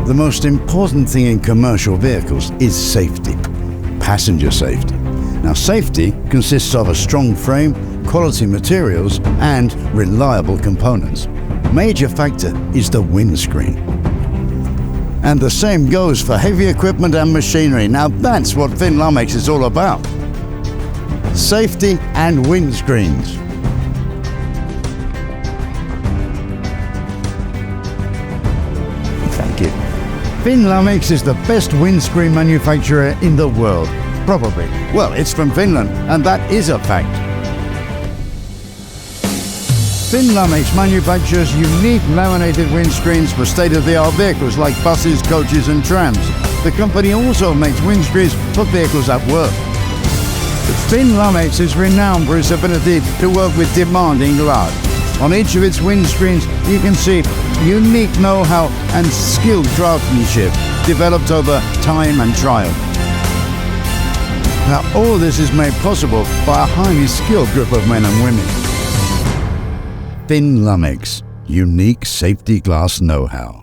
The most important thing in commercial vehicles is safety, passenger safety. Now, safety consists of a strong frame, quality materials, and reliable components. Major factor is the windscreen. And the same goes for heavy equipment and machinery. Now that's what Lamex is all about. Safety and windscreens. Thank you. Lamex is the best windscreen manufacturer in the world. Probably. Well, it's from Finland, and that is a fact. Lamex manufactures unique laminated windscreens for state-of-the-art vehicles like buses, coaches and trams. The company also makes windscreens for vehicles at work. Lamex is renowned for its ability to work with demanding glass. On each of its windscreens, you can see unique know-how and skilled craftsmanship developed over time and trial. Now, all this is made possible by a highly skilled group of men and women. Lamex, unique safety glass know-how.